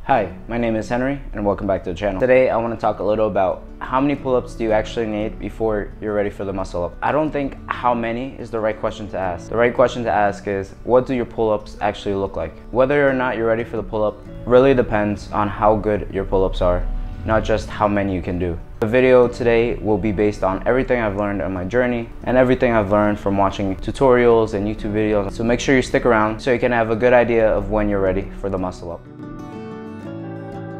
Hi, my name is Henry and welcome back to the channel. Today I want to talk a little about how many pull-ups do you actually need before you're ready for the muscle up. I don't think how many is the right question to ask. The right question to ask is, what do your pull-ups actually look like? Whether or not you're ready for the pull-up really depends on how good your pull-ups are, not just how many you can do. The video today will be based on everything I've learned on my journey and everything I've learned from watching tutorials and YouTube videos. So make sure you stick around so you can have a good idea of when you're ready for the muscle up.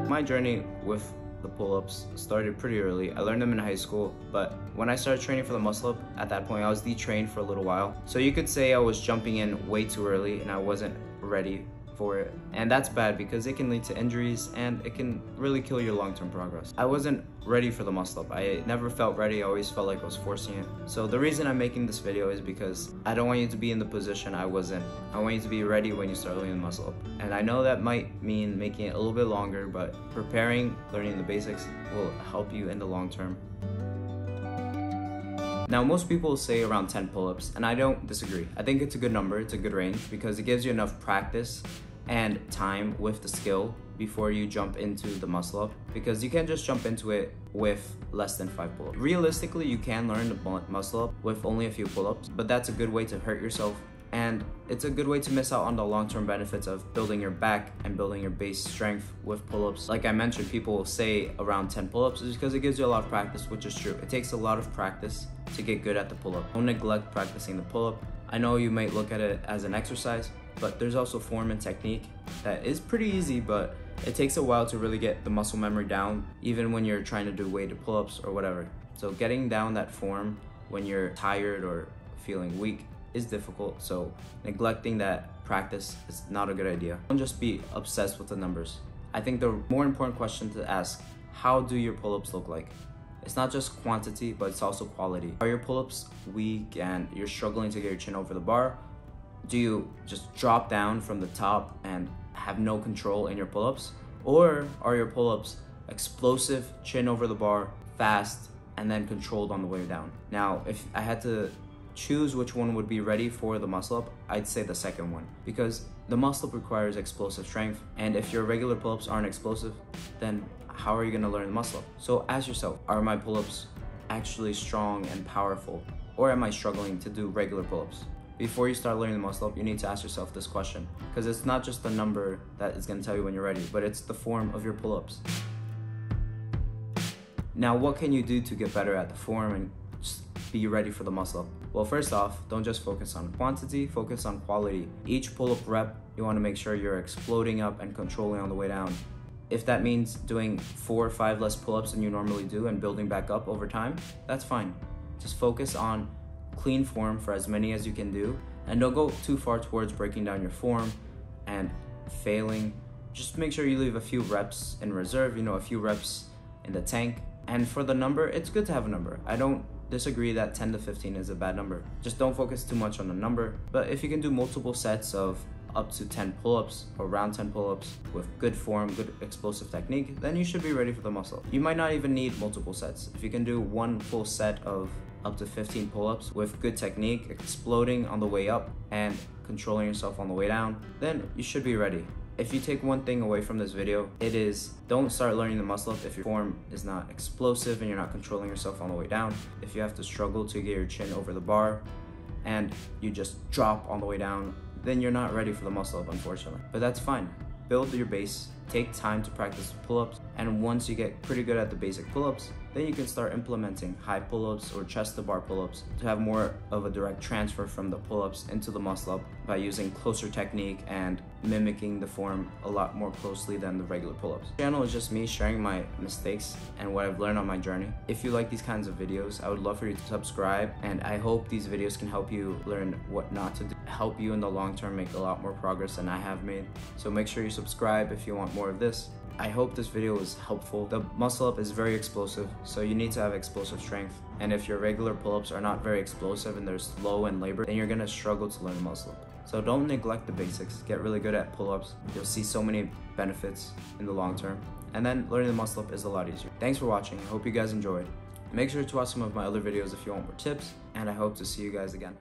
My journey with the pull-ups started pretty early. I learned them in high school, but when I started training for the muscle up, at that point I was detrained for a little while. So you could say I was jumping in way too early and I wasn't ready for it. And that's bad because it can lead to injuries and it can really kill your long-term progress. I wasn't ready for the muscle up. I never felt ready. I always felt like I was forcing it. So the reason I'm making this video is because I don't want you to be in the position I was in. I want you to be ready when you start learning the muscle up. And I know that might mean making it a little bit longer, but learning the basics will help you in the long term. Now, most people say around 10 pull-ups, and I don't disagree. I think it's a good number, it's a good range, because it gives you enough practice and time with the skill before you jump into the muscle up, because you can't just jump into it with less than 5 pull-ups. Realistically, you can learn the muscle up with only a few pull-ups, but that's a good way to hurt yourself, and it's a good way to miss out on the long-term benefits of building your back and building your base strength with pull-ups. Like I mentioned, people will say around 10 pull-ups is because it gives you a lot of practice, which is true. It takes a lot of practice to get good at the pull-up. Don't neglect practicing the pull-up. I know you might look at it as an exercise, but there's also form and technique that is pretty easy, but it takes a while to really get the muscle memory down, even when you're trying to do weighted pull-ups or whatever. So getting down that form when you're tired or feeling weak is difficult, so neglecting that practice is not a good idea. Don't just be obsessed with the numbers. I think the more important question to ask, how do your pull-ups look like? It's not just quantity, but it's also quality. Are your pull-ups weak and you're struggling to get your chin over the bar? Do you just drop down from the top and have no control in your pull-ups? Or are your pull-ups explosive, chin over the bar, fast, and then controlled on the way down? Now, if I had to choose which one would be ready for the muscle up, I'd say the second one, because the muscle up requires explosive strength, and if your regular pull-ups aren't explosive, then how are you going to learn the muscle up? So ask yourself, are my pull-ups actually strong and powerful, or am I struggling to do regular pull-ups? Before you start learning the muscle up, you need to ask yourself this question, because it's not just the number that is going to tell you when you're ready, but it's the form of your pull-ups. Now, what can you do to get better at the form and just be ready for the muscle up? Well, first off, don't just focus on quantity, focus on quality. Each pull-up rep, you want to make sure you're exploding up and controlling on the way down. If that means doing 4 or 5 less pull-ups than you normally do and building back up over time, that's fine. Just focus on clean form for as many as you can do, and don't go too far towards breaking down your form and failing. Just make sure you leave a few reps in reserve, a few reps in the tank. And for the number, it's good to have a number. I don't disagree that 10 to 15 is a bad number. Just don't focus too much on the number. But if you can do multiple sets of up to 10 pull-ups or around 10 pull-ups with good form, good explosive technique, then you should be ready for the muscle up. You might not even need multiple sets. If you can do one full set of up to 15 pull-ups with good technique, exploding on the way up and controlling yourself on the way down, then you should be ready. If you take one thing away from this video, it is don't start learning the muscle up if your form is not explosive and you're not controlling yourself on the way down. If you have to struggle to get your chin over the bar and you just drop on the way down, then you're not ready for the muscle up, unfortunately. But that's fine. Build your base, take time to practice pull-ups, and once you get pretty good at the basic pull-ups, then you can start implementing high pull-ups or chest to bar pull-ups to have more of a direct transfer from the pull-ups into the muscle up by using closer technique and mimicking the form a lot more closely than the regular pull-ups. This channel is just me sharing my mistakes and what I've learned on my journey. If you like these kinds of videos, I would love for you to subscribe, and I hope these videos can help you learn what not to do, help you in the long term make a lot more progress than I have made. So make sure you subscribe if you want more of this. I hope this video was helpful. The muscle up is very explosive, so you need to have explosive strength. And if your regular pull-ups are not very explosive and they're slow and labored, then you're gonna struggle to learn the muscle up. So don't neglect the basics. Get really good at pull-ups. You'll see so many benefits in the long term. And then learning the muscle up is a lot easier. Thanks for watching. I hope you guys enjoyed. Make sure to watch some of my other videos if you want more tips, and I hope to see you guys again.